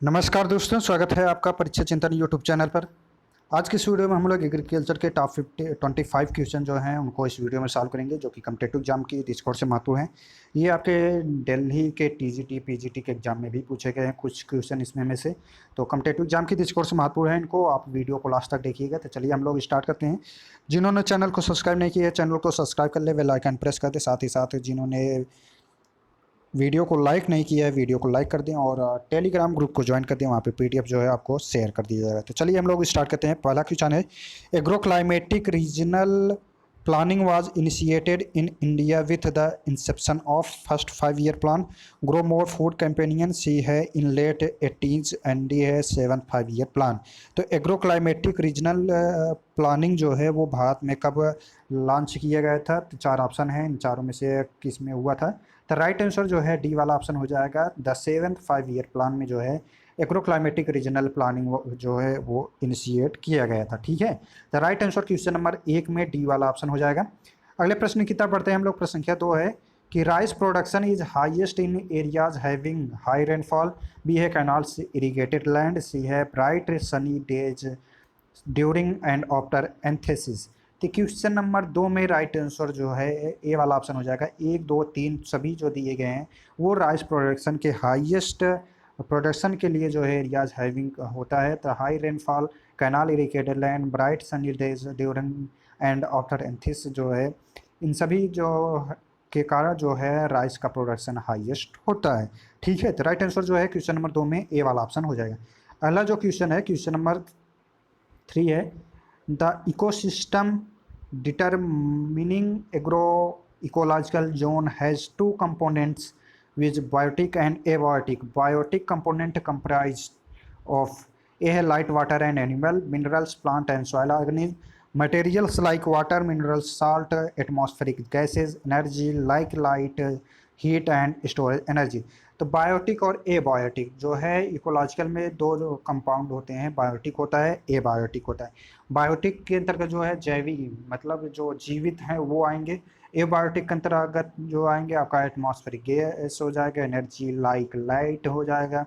नमस्कार दोस्तों, स्वागत है आपका परीक्षा चिंतन यूट्यूब चैनल पर। आज की इस वीडियो में हम लोग एग्रीकल्चर के टॉप 25 क्वेश्चन जो हैं उनको इस वीडियो में सॉल्व करेंगे, जो कि कॉम्पिटिटिव एग्जाम की दृष्टिकोण से महत्वपूर्ण हैं। ये आपके दिल्ली के टीजीटी पीजीटी के एग्जाम में भी पूछे गए हैं कुछ क्वेश्चन इसमें में से। तो कॉम्पिटिटिव एग्जाम की दृष्टिकोण से महत्वपूर्ण है, इनको आप वीडियो को लास्ट तक देखिएगा। तो चलिए हम लोग स्टार्ट करते हैं। जिन्होंने चैनल को सब्सक्राइब नहीं किया है, चैनल को सब्सक्राइब कर ले, बेल आइकन प्रेस कर दे। साथ ही साथ जिन्होंने वीडियो को लाइक नहीं किया है, वीडियो को लाइक कर दें और टेलीग्राम ग्रुप को ज्वाइन कर दें। वहाँ पे पीडीएफ जो है आपको शेयर कर दिया जाएगा। तो चलिए हम लोग स्टार्ट करते हैं। पहला क्वेश्चन है, agro climatic regional planning was initiated in India with the inception of first 5 year plan. Grow more food campaign C है in late 80s and D है 7 5 ईयर प्लान। तो एग्रो क्लाइमेटिक रीजनल प्लानिंग जो है वो भारत में कब launch किया गया था? तो 4 ऑप्शन हैं, इन चारों में से किस में हुआ था? तो राइट आंसर जो है डी वाला ऑप्शन हो जाएगा। द 7th 5 ईयर प्लान में जो है एग्रो क्लाइमेटिक रीजनल प्लानिंग जो है वो इनिशिएट किया गया था। ठीक है, तो राइट आंसर क्वेश्चन नंबर 1 में डी वाला ऑप्शन हो जाएगा। अगले प्रश्न की तरफ बढ़ते हैं हम लोग। प्रश्न संख्या 2 है कि rice production is highest in areas having high rainfall. B है कैनाल्स इरीगेटेड लैंड। सी है bright sunny days during and after anthesis. तो क्वेश्चन नंबर 2 में राइट आंसर जो है ए वाला ऑप्शन हो जाएगा। 1 2 3 सभी जो दिए गए हैं वो राइस प्रोडक्शन के हाईएस्ट प्रोडक्शन के लिए जो है एरियाज हैविंग होता है। तो high rainfall, canal irrigated land, bright sunny days during and after anthesis जो है, इन सभी जो के कारण जो है राइस का प्रोडक्शन हाईएस्ट होता है। ठीक है, तो राइट आंसर जो है क्वेश्चन नंबर 2 में ए वाला ऑप्शन हो जाएगा। अगला जो क्वेश्चन है क्वेश्चन नंबर 3 है, the ecosystem determining agro ecological zone has 2 components which biotic and abiotic. Biotic component comprised of A है light water and animal, minerals plant and soil organism, materials like water, minerals, salt, atmospheric gases, energy like light, heat and storage energy। तो biotic और abiotic जो है ecological में दो जो compound होते हैं, बायोटिक होता है, एबायोटिक होता है। बायोटिक के अंतर्गत जो है जैविक मतलब जो जीवित हैं वो आएंगे। एबायोटिक के अंतर्गत जो आएंगे आपका एटमॉस्फेरिक गैस हो जाएगा, एनर्जी लाइक लाइट हो जाएगा,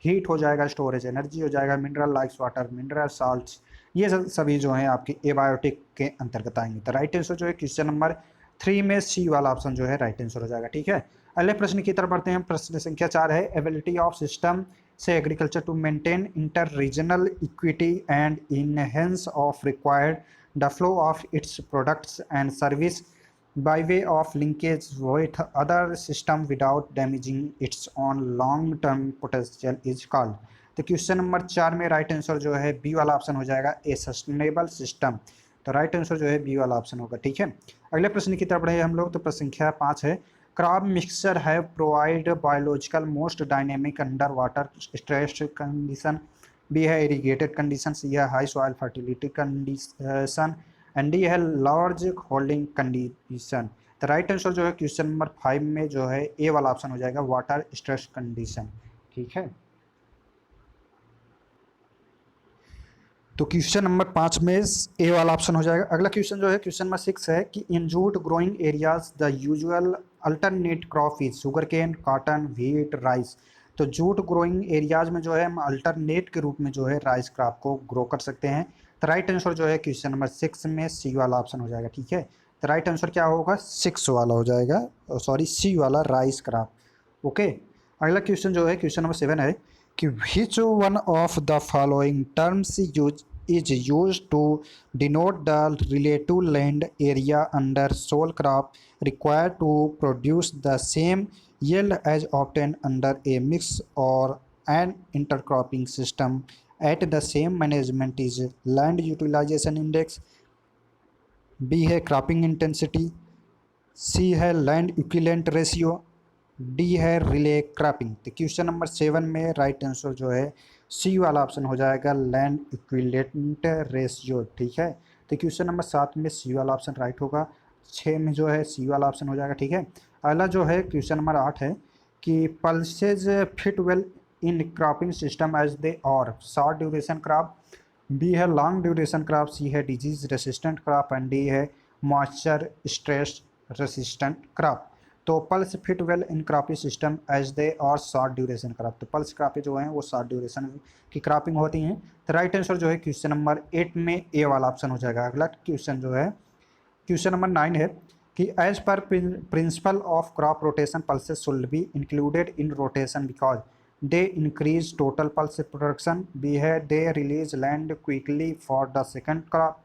हीट हो जाएगा, स्टोरेज एनर्जी हो जाएगा, mineral likes water, mineral salts, ये सभी जो हैं आपके एबायोटिक के अंतर्गत आएंगे। तो राइट आंसर जो है क्वेश्चन नंबर 3 में सी वाला ऑप्शन जो है राइट आंसर हो जाएगा। ठीक है, अगले प्रश्न की तरफ बढ़ते हैं। प्रश्न संख्या 4 है, एबिलिटी ऑफ सिस्टम से agriculture to maintain inter regional equity and enhance of required the flow of its products and service by way of linkage with other system without damaging its own long term potential is called। तो question number 4 में right answer जो है B वाला option हो जाएगा, ए sustainable system. तो right answer जो है बी वाला ऑप्शन होगा। ठीक है, अगले प्रश्न की तरफ बढ़े हम लोग। तो प्रश्न संख्या 5 है, क्रॉप मिक्सचर है provide biological most dynamic under water stress condition. B है इरीगेटेड कंडीशन। सी है high soil fertility condition and D है लार्ज होल्डिंग कंडीशन। तो राइट आंसर जो है क्वेश्चन नंबर 5 में जो है ए वाला ऑप्शन हो जाएगा, वाटर स्ट्रेस कंडीशन। ठीक है, तो क्वेश्चन नंबर 5 में ए वाला ऑप्शन हो जाएगा। अगला क्वेश्चन जो है क्वेश्चन नंबर 6 है कि in jute growing areas the usual alternate crop is sugarcane, cotton, wheat, rice. तो जूट ग्रोइंग एरियाज में जो है हम अल्टरनेट के रूप में जो है राइस क्रॉप को ग्रो कर सकते हैं। तो राइट आंसर जो है क्वेश्चन नंबर 6 में सी वाला ऑप्शन हो जाएगा। ठीक है, तो राइट आंसर क्या होगा? 6 वाला हो जाएगा, सॉरी सी वाला, राइस क्रॉप। ओके, अगला क्वेश्चन जो है क्वेश्चन नंबर 7 है कि which one of the following terms is used to denote the relative land area under sole crop required to produce the same yield as obtained under a mix or an intercropping system at the same management is land utilization index। B है cropping intensity. C है land equivalent ratio. D है relay cropping. तो question number 7 में right answer जो है सी वाला option हो जाएगा, लैंड इक्विवेलेंट रेशियो। ठीक है, तो क्वेश्चन नंबर 7 में सी वाला ऑप्शन राइट होगा। 6 में जो है सी वाला ऑप्शन हो जाएगा। ठीक है, अगला जो है क्वेश्चन नंबर 8 है कि pulses fit well in cropping system as they are short duration crop. B है लॉन्ग ड्यूरेशन क्रॉप। सी है disease resistant crop and D है मॉइस्चर स्ट्रेस रेसिस्टेंट क्रॉप। तो pulse fit well in cropping system as they are short duration crop. तो pulse क्रॉपें जो हैं वो short duration की क्रॉपिंग होती हैं। तो राइट आंसर जो है क्वेश्चन नंबर 8 में ए वाला ऑप्शन हो जाएगा। अगला क्वेश्चन जो है क्वेश्चन नंबर 9 है कि एज पर principle of crop rotation pulses should be included in rotation because they increase total pulse production, B है they release land quickly for the second crop,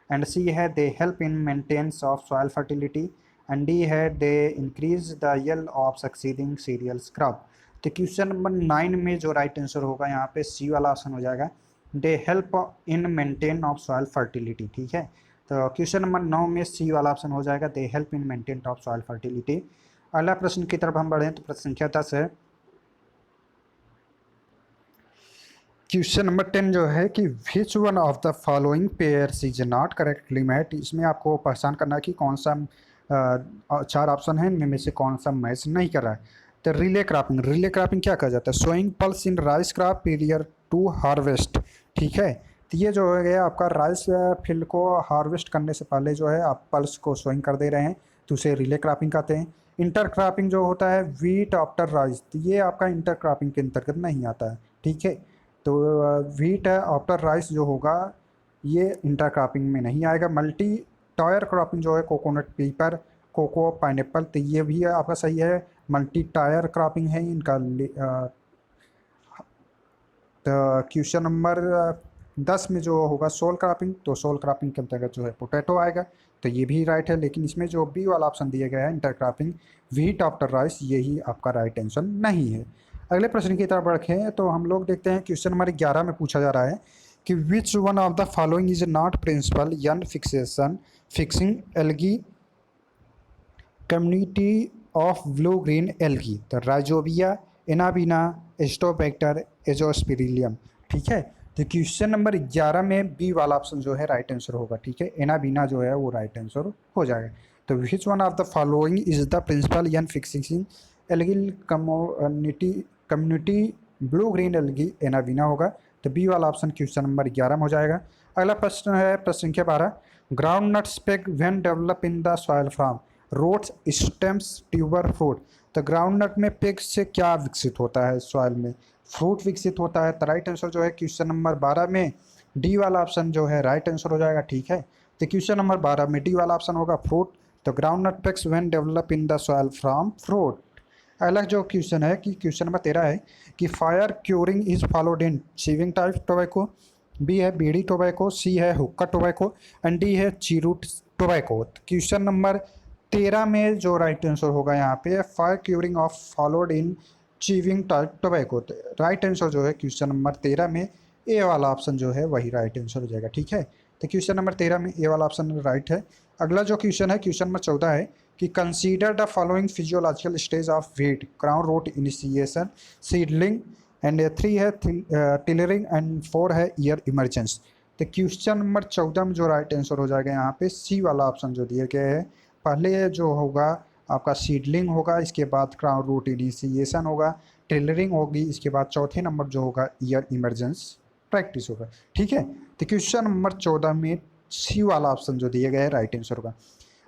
and C है they help in maintenance of soil fertility, and D है they increase the yield of succeeding cereals crop. तो question number 9 में जो right answer होगा यहाँ पे सी वाला option हो जाएगा, दे help in maintain of soil fertility. ठीक है, तो क्वेश्चन नंबर 9 में सी वाला ऑप्शन हो जाएगा, दे help in maintain of soil fertility. अगला प्रश्न की तरफ हम बढ़ें तो प्रश्न संख्या 10 है। क्वेश्चन नंबर 10 जो है कि which one of the following pairs is not correctly match. इसमें आपको पहचान करना है कि कौन सा 4 ऑप्शन है, इनमें से कौन सा मैच नहीं कर रहा है। तो रिले क्रॉपिंग, रिले क्रॉपिंग क्या कहा जाता है, sowing pulse in rice crop period to harvest. ठीक है, तो ये जो है आपका राइस फील्ड को हार्वेस्ट करने से पहले जो है आप पल्स को सोइंग कर दे रहे हैं, तो उसे रिले क्रॉपिंग कहते हैं। इंटर क्रॉपिंग जो होता है वीट आफ्टर राइस, तो ये आपका इंटर क्रॉपिंग के अंतर्गत नहीं आता है। ठीक है, तो वीट आफ्टर राइस जो होगा ये इंटर क्रॉपिंग में नहीं आएगा। मल्टी टायर क्रॉपिंग जो है कोकोनट, पीपर, कोको, पाइनएप्पल, तो ये भी आपका सही है, मल्टी टायर क्रॉपिंग है इनका। तो क्वेश्चन नंबर 10 में जो होगा सोल क्रॉपिंग, तो सोल क्रॉपिंग के अंतर्गत जो है पोटैटो आएगा, तो ये भी राइट है। लेकिन इसमें जो बी वाला ऑप्शन दिया गया है inter cropping wheat after rice, यही आपका राइट आंसर नहीं है। अगले प्रश्न की तरफ बढ़ें तो हम लोग देखते हैं क्वेश्चन नंबर 11 में पूछा जा रहा है कि which one of the following is not principal N fixation fixing algae community of blue green algae. तो राइजोबिया, एनाबीना, एस्टोबैक्टर, एजोस्पिरिलियम। ठीक है, तो क्वेश्चन नंबर 11 में बी वाला ऑप्शन जो है राइट आंसर होगा। ठीक है, एनाबीना जो है वो राइट आंसर हो जाएगा। तो which one of the following is the principal N fixing algae community blue green algae, Anabaena होगा। तो बी वाला ऑप्शन क्वेश्चन नंबर 11 में हो जाएगा। अगला प्रश्न है प्रश्न संख्या 12, groundnut spec when develop in the soil from roots stems tuber fruit. तो ग्राउंड नट में पेग से क्या विकसित होता है, सॉइल में फ्रूट विकसित होता है। तो राइट आंसर जो है क्वेश्चन नंबर 12 में डी वाला ऑप्शन जो है राइट आंसर हो जाएगा। ठीक है, तो क्वेश्चन नंबर 12 में डी वाला ऑप्शन होगा फ्रूट। तो groundnut pegs when develop in the soil from fruit. अगला जो क्वेश्चन है कि क्वेश्चन नंबर 13 है कि fire curing is followed in chewing type tobacco, B है बीड़ी टोबैको, सी है हुक्का टोबैको, एंड डी है चीरूट टोबैको। क्वेश्चन नंबर 13 में जो राइट आंसर होगा यहाँ पे fire curing of followed in chewing type tobacco. Right answer जो है क्वेश्चन नंबर 13 में ए वाला ऑप्शन जो है वही राइट आंसर हो जाएगा। ठीक है, तो क्वेश्चन नंबर 13 में ए वाला ऑप्शन राइट है। अगला जो क्वेश्चन है क्वेश्चन नंबर 14 है कि consider the following physiological stage of wheat, crown root initiation, seedling, and 3 है टिलरिंग, एंड 4 है ईयर इमरजेंस। तो क्वेश्चन नंबर 14 में जो राइट आंसर हो जाएगा यहाँ पे सी वाला ऑप्शन जो दिए गए हैं। पहले जो होगा आपका सीडलिंग होगा, इसके बाद क्राउन रूट इनिशिएशन होगा, टिलरिंग होगी, इसके बाद चौथे नंबर जो होगा ईयर इमरजेंस प्रैक्टिस होगा। ठीक है, तो क्वेश्चन नंबर 14 में सी वाला ऑप्शन जो दिया गया है राइट आंसर होगा।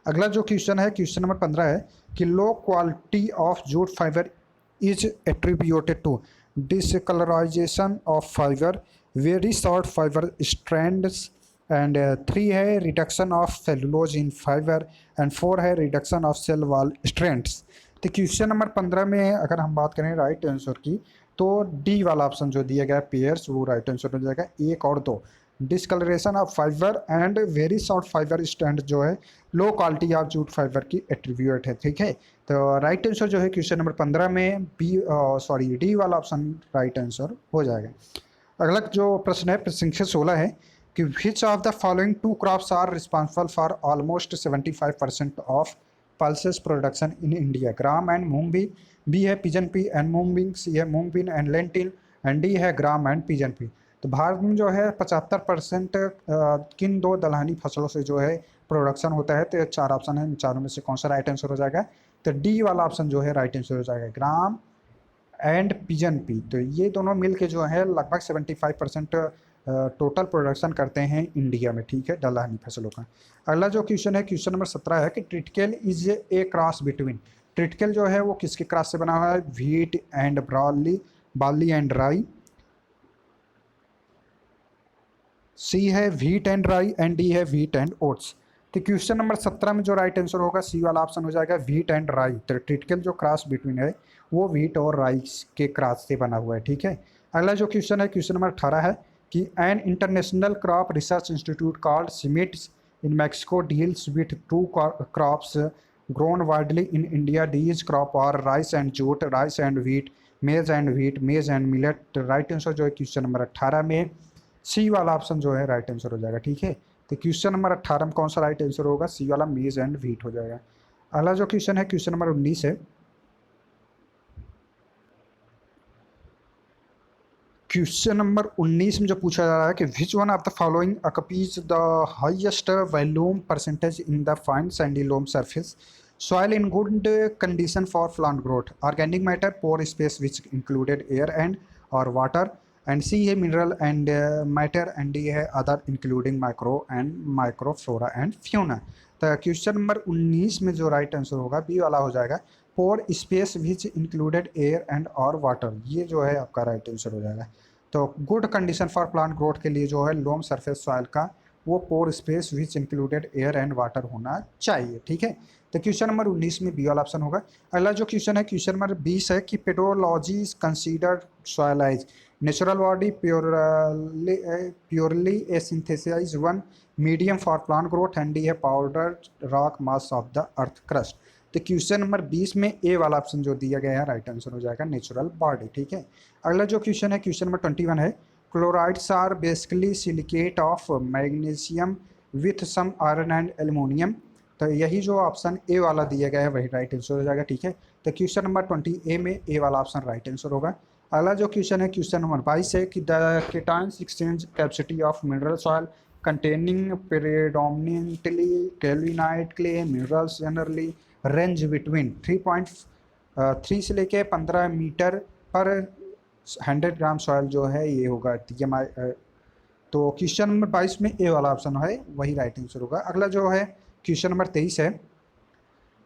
अगला जो क्वेश्चन है क्वेश्चन नंबर 15 है कि low quality of jute fibre is attributed to discolourisation of fibre, very short fibre strands, and 3 है reduction of cellulose in fibre, and 4 है reduction of cell wall strengths. तो question number 15 में अगर हम बात करें राइट आंसर की तो डी वाला ऑप्शन जो दिया गया पेयर्स वो राइट आंसर हो जाएगा। 1 और 2 discolouration of fibre and very short fibre strand जो है low quality of jute fibre की एट्रीब्यूट है। ठीक है, तो राइट आंसर जो है क्वेश्चन नंबर 15 में डी वाला ऑप्शन राइट आंसर हो जाएगा। अगला जो प्रश्न है प्रश्न संख्या 16 है कि which of the following 2 crops are responsible for almost 75% of pulses production in India, gram and moong B है pigeon pea and moong bean, C है moong bean and lentil, and D है ग्राम एंड पिजन पी। तो भारत में जो है 75% किन 2 दलहनी फसलों से जो है प्रोडक्शन होता है। तो 4 ऑप्शन है, इन चारों में से कौन सा राइट आंसर हो जाएगा। तो डी वाला ऑप्शन जो है राइट आंसर हो जाएगा, ग्राम एंड पिजन पी। तो ये दोनों मिल के जो है लगभग 75% टोटल प्रोडक्शन करते हैं इंडिया में। ठीक है, दलहनी फसलों का। अगला जो क्वेश्चन है क्वेश्चन नंबर 17 है कि triticale is a cross between triticale जो है वो किसके क्रॉस से बना हुआ है? Wheat and barley and rye. C है wheat and rye and D है व्हीट एंड ओट्स। तो क्वेश्चन नंबर 17 में जो राइट आंसर होगा सी वाला ऑप्शन हो जाएगा व्हीट एंड राई। तो ट्रिटिकल जो क्रॉस बिटवीन है वो व्हीट और राई के क्रॉस से बना हुआ है, ठीक है। अगला जो क्वेश्चन है क्वेश्चन नंबर 18 है कि an international crop research institute called CIMMYT in Mexico deals with two crops grown widely in India. These crop are rice and jute, rice and wheat, maize and wheat, maize and millet। Right answer जो है question number 18 में सी वाला option जो है right answer हो जाएगा, ठीक है। तो क्वेश्चन नंबर 18 में कौन सा राइट आंसर होगा? सी वाला मेज एंड व्हीट हो जाएगा। अगला जो क्वेश्चन है क्वेश्चन नंबर 19 है। क्वेश्चन नंबर 19 में जो पूछा जा रहा है कि which one of the following occupies the highest volume percentage in the fine sandy loam surface soil in good condition for plant growth? Organic matter, pore space which included air and or water, and C है mineral and matter, and D है other including microflora and fauna। तो question number 19 में जो right answer होगा B वाला हो जाएगा pore space which included air and और वाटर। ये जो है आपका राइट आंसर हो जाएगा। तो good condition for plant growth के लिए जो है लोम सरफेस सॉइल का वो pore space which included air and water होना चाहिए, ठीक है। तो क्वेश्चन नंबर 19 में बी वाला ऑप्शन होगा। अगला जो क्वेश्चन है क्वेश्चन नंबर 20 है कि pedology is considered soil as natural body purely a synthesize one medium for plant growth, and D है powder rock mass of the earth crust. तो क्वेश्चन नंबर 20 में ए वाला ऑप्शन जो दिया गया है राइट आंसर हो जाएगा नेचुरल बॉडी, ठीक है। अगला जो क्वेश्चन है क्वेश्चन नंबर 21 है chlorides are basically silicate of magnesium with some iron and aluminium. तो यही जो ऑप्शन ए वाला दिया गया है वही राइट आंसर हो जाएगा, ठीक है। तो क्वेश्चन नंबर 20 ए में ए वाला ऑप्शन राइट आंसर होगा। अगला जो क्वेश्चन है क्वेश्चन नंबर 22 है कि the cations exchange capacity of mineral soil containing predominantly kaolinite clay minerals generally range between 3.3 से लेके 15 मीटर पर 100 ग्राम सॉइल जो है ये होगा TMI। तो क्वेश्चन नंबर 22 में ए वाला ऑप्शन है वही राइट आंसर होगा। अगला जो है क्वेश्चन नंबर 23 है।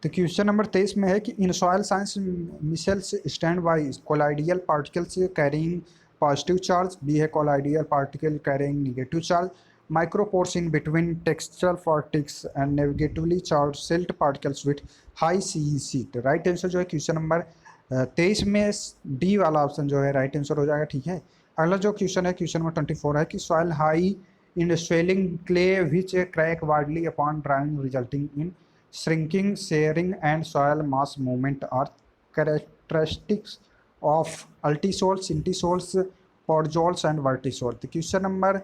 तो क्वेश्चन नंबर 23 में है कि in soil science micelles stand by colloidal particles carrying positive charge, B है colloidal particle carrying negative charge, micropores in between textural particles and negatively charge silt particles with high CEC। तो right answer जो है question number 23 में D वाला option जो है right answer हो जाएगा, ठीक है। अगला जो क्वेश्चन है क्वेश्चन नंबर 24 है कि soil high in swelling clay which crack widely upon drying resulting in shrinking, shearing and soil mass movement are characteristics of altisols, intisols, podzols and vertisols। तो क्वेश्चन नंबर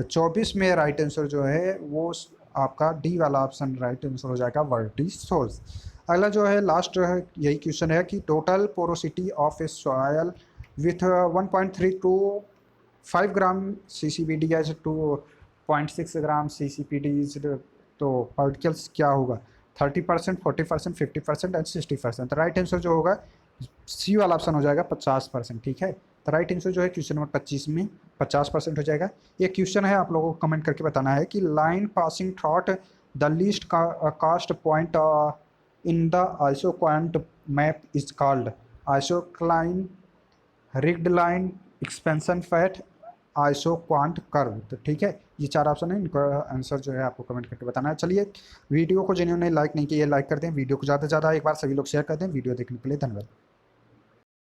24 में right answer जो है वो आपका D वाला option right answer हो जाएगा vertisols. अगला जो है लास्ट यही क्वेश्चन है कि total porosity of a soil with 1.3 to 5 gram CCPD as 2.6 gram CCPD तो पार्टिकल्स क्या होगा? 30%, 40%, 50% एंड 60%। तो राइट आंसर जो होगा सी वाला ऑप्शन हो जाएगा 50%, ठीक है। तो राइट आंसर जो है क्वेश्चन नंबर 25 में 50% हो जाएगा। ये क्वेश्चन है आप लोगों को कमेंट करके बताना है कि line passing through the least cost point in the isoquant map is called isocline, रिग्ड line, expansion path, isoquant curve. तो ठीक है, ये 4 ऑप्शन है, इनका आंसर जो है आपको कमेंट करके बताना है। चलिए, वीडियो को जिन्होंने लाइक नहीं किया लाइक कर दें, वीडियो को ज़्यादा से ज़्यादा एक बार सभी लोग शेयर कर दें। वीडियो देखने के लिए धन्यवाद।